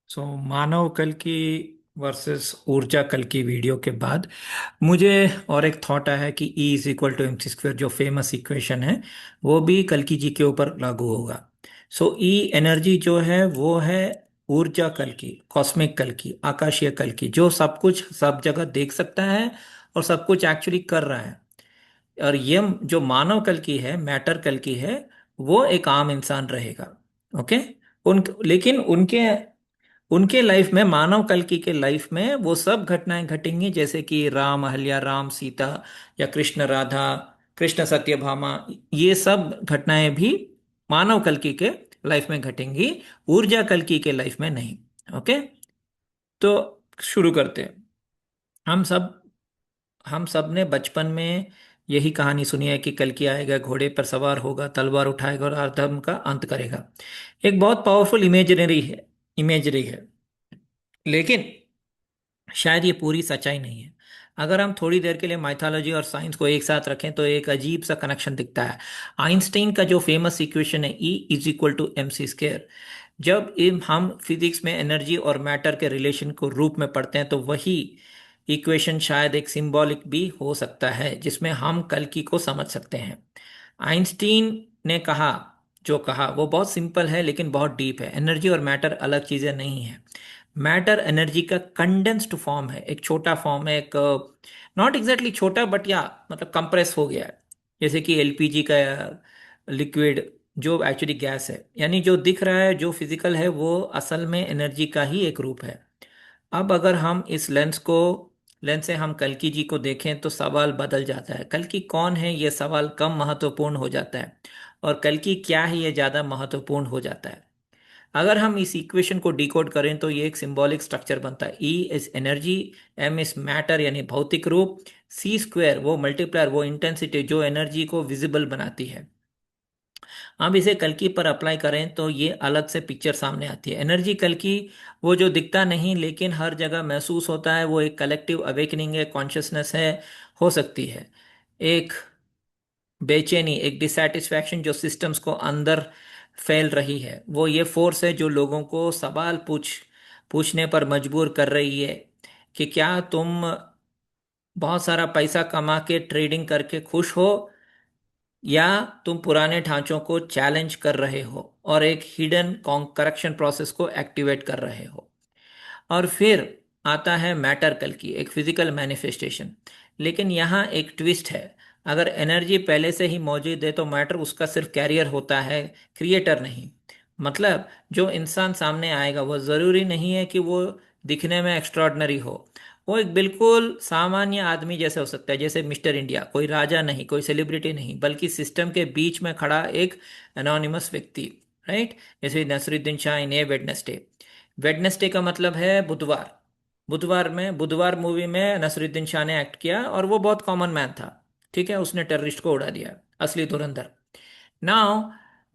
मानव कल की वर्सेस ऊर्जा कल की वीडियो के बाद मुझे और एक थॉट आया है कि E is equal to mc square जो फेमस इक्वेशन है वो भी कल की जी के ऊपर लागू होगा। ई एनर्जी जो है वो है ऊर्जा कल की, कॉस्मिक कल की, आकाशीय कल की, जो सब कुछ सब जगह देख सकता है और सब कुछ एक्चुअली कर रहा है। और ये जो मानव कल की है, मैटर कल की है, वो एक आम इंसान रहेगा। ओके। लेकिन उनके उनके लाइफ में, मानव कल्कि के लाइफ में वो सब घटनाएं घटेंगी जैसे कि राम अहल्या, राम सीता, या कृष्ण राधा, कृष्ण सत्यभामा। ये सब घटनाएं भी मानव कल्कि के लाइफ में घटेंगी, ऊर्जा कल्कि के लाइफ में नहीं। ओके। तो शुरू करते हैं। हम सब हम सब ने बचपन में यही कहानी सुनी है कि कल्कि आएगा, घोड़े पर सवार होगा, तलवार उठाएगा और अधर्म का अंत करेगा। एक बहुत पावरफुल इमेजरी है। लेकिन शायद ये पूरी सच्चाई नहीं है। अगर हम थोड़ी देर के लिए माइथोलॉजी और साइंस को एक साथ रखें तो एक अजीब सा कनेक्शन दिखता है। आइंस्टाइन का जो फेमस इक्वेशन है E is equal to mc square, जब हम फिजिक्स में एनर्जी और मैटर के रिलेशन को रूप में पढ़ते हैं तो वही इक्वेशन शायद एक सिंबॉलिक भी हो सकता है जिसमें हम कल्कि को समझ सकते हैं। आइंस्टीन ने कहा, जो कहा वो बहुत सिंपल है लेकिन बहुत डीप है। एनर्जी और मैटर अलग चीजें नहीं है। मैटर एनर्जी का कंडेंस्ड फॉर्म है, एक छोटा फॉर्म है, एक नॉट एग्जैक्टली छोटा बट या मतलब कंप्रेस हो गया है। जैसे कि एलपीजी का लिक्विड जो एक्चुअली गैस है, यानी जो दिख रहा है, जो फिजिकल है, वो असल में एनर्जी का ही एक रूप है। अब अगर हम इस लेंस से हम कल्कि जी को देखें तो सवाल बदल जाता है। कल्कि कौन है ये सवाल कम महत्वपूर्ण हो जाता है, और कल्कि क्या है ये ज्यादा महत्वपूर्ण हो जाता है। अगर हम इस इक्वेशन को डिकोड करें तो ये एक सिंबॉलिक स्ट्रक्चर बनता है। E is energy, M is matter यानी भौतिक रूप, सी स्क्वायर वो मल्टीप्लायर, वो इंटेंसिटी जो एनर्जी को विजिबल बनाती है। अब इसे कल्कि पर अप्लाई करें तो ये अलग से पिक्चर सामने आती है। एनर्जी कल्कि वो जो दिखता नहीं लेकिन हर जगह महसूस होता है, वो एक कलेक्टिव अवेकनिंग है, कॉन्शियसनेस है, हो सकती है एक बेचैनी, एक डिसैटिस्फैक्शन जो सिस्टम्स को अंदर फैल रही है। वो ये फोर्स है जो लोगों को सवाल पूछने पर मजबूर कर रही है कि क्या तुम बहुत सारा पैसा कमा के ट्रेडिंग करके खुश हो, या तुम पुराने ढांचों को चैलेंज कर रहे हो और एक हिडन करेक्शन प्रोसेस को एक्टिवेट कर रहे हो। और फिर आता है मैटर कल की, एक फिजिकल मैनिफेस्टेशन। लेकिन यहाँ एक ट्विस्ट है। अगर एनर्जी पहले से ही मौजूद है तो मैटर उसका सिर्फ कैरियर होता है, क्रिएटर नहीं। मतलब जो इंसान सामने आएगा वो जरूरी नहीं है कि वो दिखने में एक्स्ट्रॉर्डनरी हो। वो एक बिल्कुल सामान्य आदमी जैसे हो सकता है, जैसे मिस्टर इंडिया, कोई राजा नहीं, कोई सेलिब्रिटी नहीं, बल्कि सिस्टम के बीच में खड़ा एक एनोनिमस व्यक्ति। राइट। जैसे नसरुद्दीन शाह इन ए वेडनेसडे। वेडनेसडे का मतलब है बुधवार। बुधवार मूवी में नसरुद्दीन शाह ने एक्ट किया और वो बहुत कॉमन मैन था। ठीक है, उसने टेररिस्ट को उड़ा दिया, असली धुरंधर। नाउ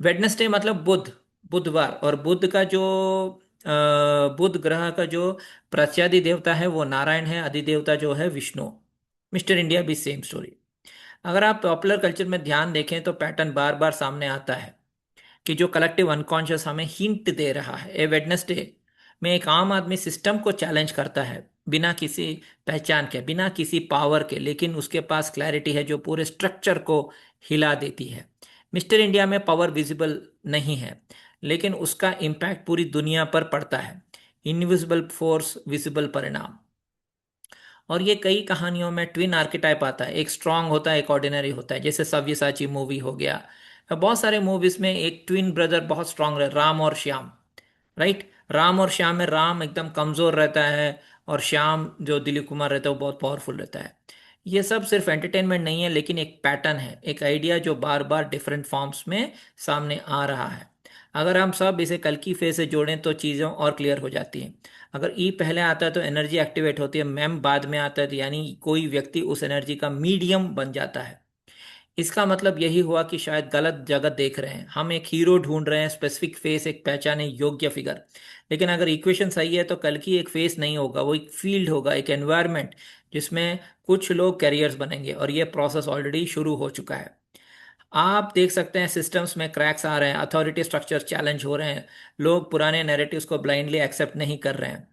वेडनेसडे मतलब बुधवार, और बुध का जो बुध ग्रह का जो प्रत्यादि देवता है वो नारायण है, अधिदेवता जो है विष्णु। मिस्टर इंडिया भी सेम स्टोरी। अगर आप पॉपुलर कल्चर में ध्यान देखें तो पैटर्न बार बार सामने आता है कि जो कलेक्टिव अनकॉन्शियस हमें हिंट दे रहा है। ए वेडनेसडे में एक आम आदमी सिस्टम को चैलेंज करता है, बिना किसी पहचान के, बिना किसी पावर के, लेकिन उसके पास क्लैरिटी है जो पूरे स्ट्रक्चर को हिला देती है। मिस्टर इंडिया में पावर विजिबल नहीं है लेकिन उसका इम्पैक्ट पूरी दुनिया पर पड़ता है। इनविजिबल फोर्स, विजिबल परिणाम। और ये कई कहानियों में ट्विन आर्केटाइप आता है, एक स्ट्रांग होता है, एक ऑर्डिनरी होता है। जैसे सव्यसाची मूवी हो गया, बहुत सारे मूवीज में एक ट्विन ब्रदर बहुत स्ट्रांग रहे, राम और श्याम। राइट। राम और श्याम में राम एकदम कमजोर रहता है और श्याम जो दिलीप कुमार रहता है वो बहुत पावरफुल रहता है। ये सब सिर्फ एंटरटेनमेंट नहीं है लेकिन एक पैटर्न है, एक आइडिया जो बार बार डिफरेंट फॉर्म्स में सामने आ रहा है। अगर हम सब इसे कल की फेज से जोड़ें तो चीज़ें और क्लियर हो जाती हैं। अगर ई पहले आता है तो एनर्जी एक्टिवेट होती है, मैम बाद में आता है तो यानी कोई व्यक्ति उस एनर्जी का मीडियम बन जाता है। इसका मतलब यही हुआ कि शायद गलत जगह देख रहे हैं। हम एक हीरो ढूंढ रहे हैं, स्पेसिफिक फेस, एक पहचाने योग्य फिगर। लेकिन अगर इक्वेशन सही है तो कल की एक फेस नहीं होगा, वो एक फील्ड होगा, एक एनवायरनमेंट जिसमें कुछ लोग कैरियर्स बनेंगे, और ये प्रोसेस ऑलरेडी शुरू हो चुका है। आप देख सकते हैं सिस्टम्स में क्रैक्स आ रहे हैं, अथॉरिटी स्ट्रक्चर चैलेंज हो रहे हैं, लोग पुराने नैरेटिव्स को ब्लाइंडली एक्सेप्ट नहीं कर रहे हैं।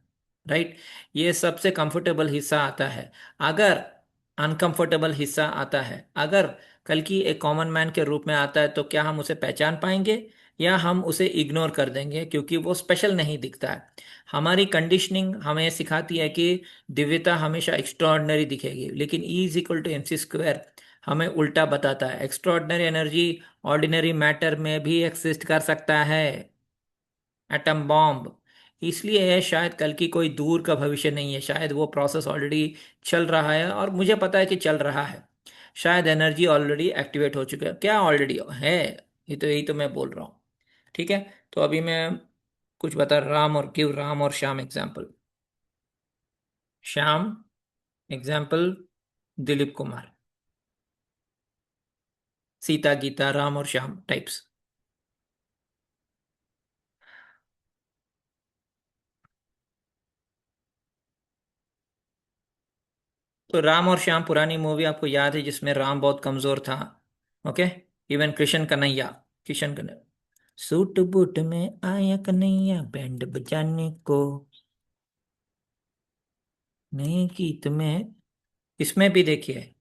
राइट। ये सबसे कंफर्टेबल हिस्सा आता है। अगर अनकंफर्टेबल हिस्सा आता है, अगर कल की एक कॉमन मैन के रूप में आता है, तो क्या हम उसे पहचान पाएंगे या हम उसे इग्नोर कर देंगे क्योंकि वो स्पेशल नहीं दिखता है। हमारी कंडीशनिंग हमें सिखाती है कि दिव्यता हमेशा एक्स्ट्रॉर्डनरी दिखेगी, लेकिन E is equal to MC² हमें उल्टा बताता है। एक्स्ट्रॉर्डनरी एनर्जी ऑर्डिनरी मैटर में भी एक्सिस्ट कर सकता है। Atom bomb. इसलिए है शायद कल की कोई दूर का भविष्य नहीं है, शायद वो प्रोसेस ऑलरेडी चल रहा है और मुझे पता है कि चल रहा है। शायद एनर्जी ऑलरेडी एक्टिवेट हो चुका है, क्या ऑलरेडी है। यही तो मैं बोल रहा हूँ। ठीक है। तो अभी मैं कुछ बता, राम और गिव राम और श्याम एग्जाम्पल। श्याम एग्जाम्पल दिलीप कुमार। सीता गीता राम और श्याम टाइप्स। तो राम और श्याम पुरानी मूवी आपको याद है जिसमें राम बहुत कमजोर था। Okay. Even Krishna Kanhaiya. Kishan Kanhaiya suit boot में आया कन्हैया बैंड बजाने को। नहीं की तुम्हें। इसमें भी देखिए,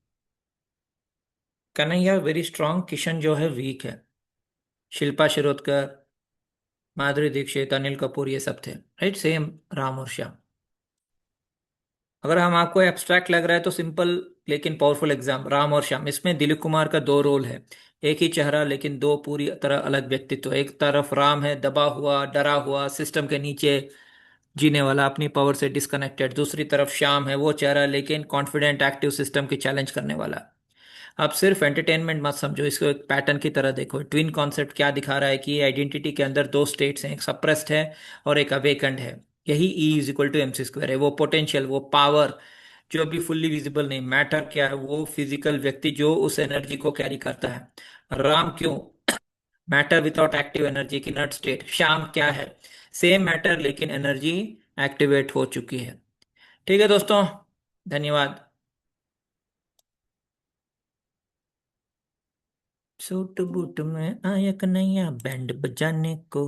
कन्हैया वेरी स्ट्रांग, किशन जो है वीक है। शिल्पा शिरोडकर, माधुरी दीक्षित, अनिल कपूर ये सब थे। राइट। सेम राम और श्याम। अगर हम आपको एब्स्ट्रैक्ट लग रहा है तो सिंपल लेकिन पावरफुल एग्जाम राम और श्याम। इसमें दिलीप कुमार का दो रोल है, एक ही चेहरा लेकिन दो पूरी तरह अलग व्यक्तित्व। एक तरफ राम है, दबा हुआ, डरा हुआ, सिस्टम के नीचे जीने वाला, अपनी पावर से डिस्कनेक्टेड। दूसरी तरफ श्याम है, वो चेहरा लेकिन कॉन्फिडेंट, एक्टिव, सिस्टम की चैलेंज करने वाला। आप सिर्फ एंटरटेनमेंट मत समझो, इसको एक पैटर्न की तरह देखो। ट्विन कॉन्सेप्ट क्या दिखा रहा है कि आइडेंटिटी के अंदर दो स्टेट्स हैं, एक सप्रेस्ड है और एक अवेकंड है। यही E is equal to MC² है। वो पोटेंशियल, वो पावर जो अभी फुल्ली विजिबल नहीं। मैटर क्या है? वो फिजिकल व्यक्ति जो उस एनर्जी को कैरी करता है। राम क्यों? मैटर विदाउट एक्टिव एनर्जी की नट स्टेट। श्याम क्या है? सेम मैटर लेकिन एनर्जी एक्टिवेट हो चुकी है। ठीक है दोस्तों, धन्यवाद। सूट बूट में आया कन्हैया बैंड बजाने को।